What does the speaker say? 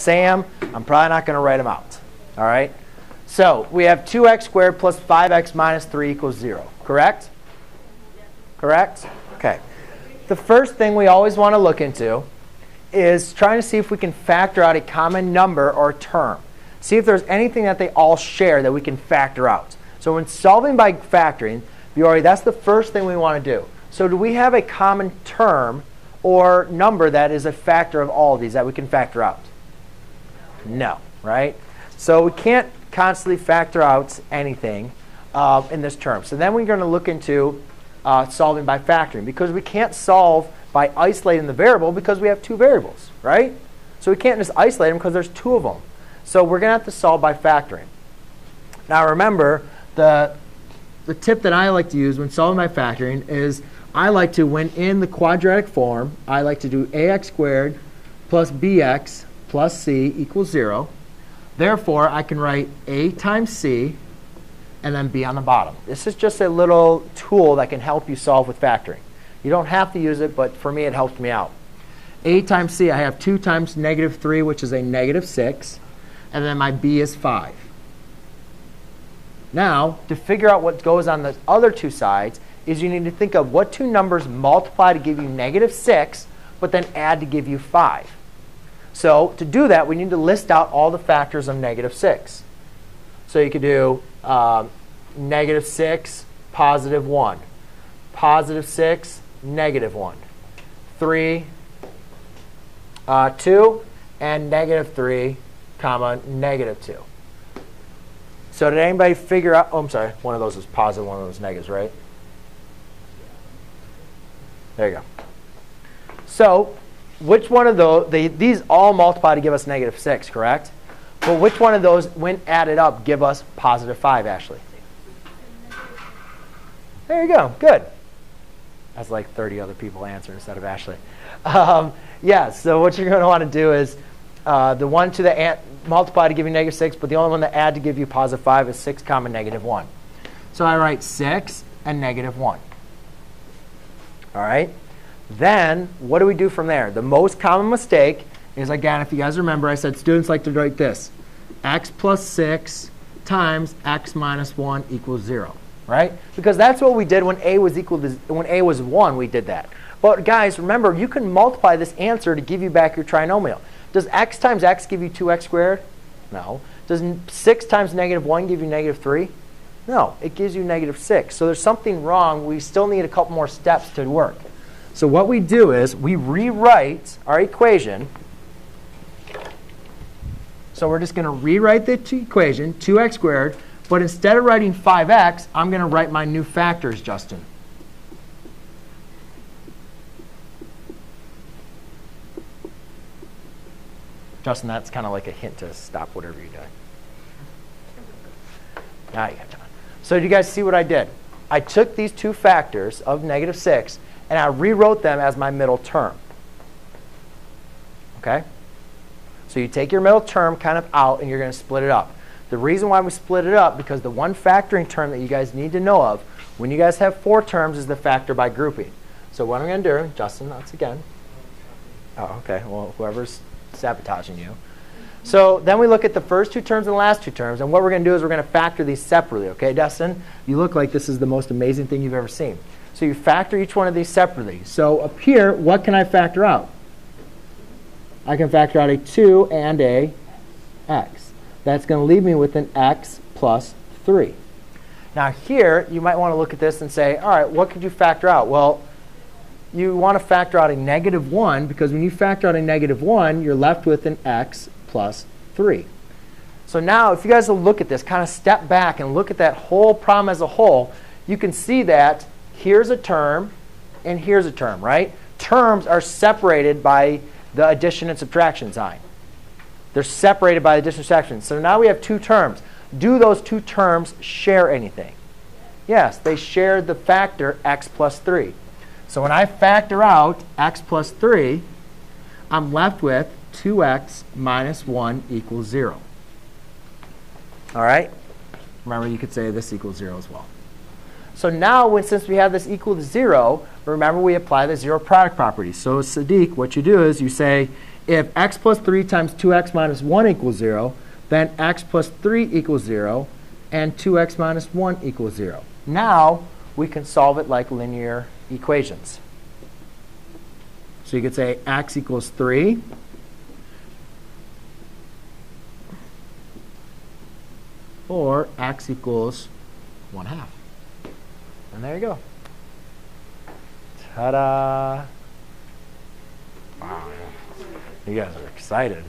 say them, I'm probably not going to write them out. All right? So we have 2x squared plus 5x minus 3 equals 0. Correct? Correct? OK. The first thing we always want to look into is trying to see if we can factor out a common number or term. See if there's anything that they all share that we can factor out. So when solving by factoring, that's the first thing we want to do. So do we have a common term or number that is a factor of all of these that we can factor out? No, right? So we can't constantly factor out anything in this term. So then we're going to look into solving by factoring, because we can't solve by isolating the variable because we have two variables, right? So we can't just isolate them because there's two of them. So we're going to have to solve by factoring. Now remember, the tip that I like to use when solving by factoring is I like to, when in the quadratic form, I like to do ax squared plus bx plus c equals 0. Therefore, I can write a times c and then b on the bottom. This is just a little tool that can help you solve with factoring. You don't have to use it, but for me, it helps me out. A times c, I have 2 times negative 3, which is a negative 6. And then my b is 5. Now, to figure out what goes on the other two sides is you need to think of what two numbers multiply to give you negative 6, but then add to give you 5. So to do that, we need to list out all the factors of negative 6. So you could do negative 6, positive 1. Positive 6, negative 1. 3, 2, and negative 3, comma, negative 2. So did anybody figure out? Oh, I'm sorry. One of those is positive, one of those negatives, right? There you go. So which one of those, these all multiply to give us negative 6, correct? But which one of those, when added up, give us positive 5, Ashley? There you go. Good. That's like 30 other people answer instead of Ashley. Yeah, so what you're going to want to do is the one to the multiply to give you negative 6, but the only one to add to give you positive 5 is 6 comma negative 1. So I write 6 and negative 1. All right. Then what do we do from there? The most common mistake is, again, if you guys remember, I said students like to write this. X plus 6 times x minus 1 equals 0. Right? Because that's what we did when a was equal to, when a was 1, we did that. But guys, remember, you can multiply this answer to give you back your trinomial. Does x times x give you 2x squared? No. Does 6 times negative 1 give you negative 3? No. It gives you negative 6. So there's something wrong. We still need a couple more steps to work. So what we do is we rewrite our equation. So we're just going to rewrite the equation, 2x squared. But instead of writing 5x, I'm going to write my new factors, Justin. Justin, that's kind of like a hint to stop whatever you're doing. Now you got time. So do you guys see what I did? I took these two factors of negative 6, and I rewrote them as my middle term. OK? So you take your middle term kind of out, and you're going to split it up. The reason why we split it up, because the one factoring term that you guys need to know of, when you guys have 4 terms, is the factor by grouping. So what I'm going to do, Justin, that's again. Oh, OK. Well, whoever's sabotaging you. So then we look at the first 2 terms and the last 2 terms. And what we're going to do is we're going to factor these separately. OK, Dustin? You look like this is the most amazing thing you've ever seen. So you factor each one of these separately. So up here, what can I factor out? I can factor out a 2 and a x. That's going to leave me with an x plus 3. Now here, you might want to look at this and say, all right, what could you factor out? Well, you want to factor out a negative 1, because when you factor out a negative 1, you're left with an x plus 3. So now, if you guys will look at this, kind of step back and look at that whole problem as a whole, you can see that here's a term and here's a term, right? Terms are separated by the addition and subtraction sign. They're separated by the addition and subtraction. So now we have 2 terms. Do those 2 terms share anything? Yes, they share the factor x plus 3. So when I factor out x plus 3, I'm left with 2x minus 1 equals 0. All right? Remember, you could say this equals 0 as well. So now, since we have this equal to 0, remember we apply the 0 product property. So Sadiq, what you do is you say if x plus 3 times 2x minus 1 equals 0, then x plus 3 equals 0, and 2x minus 1 equals 0. Now, we can solve it like linear equations. So you could say x equals 3. Or x equals 1/2. And there you go. Ta-da! Wow. You guys are excited.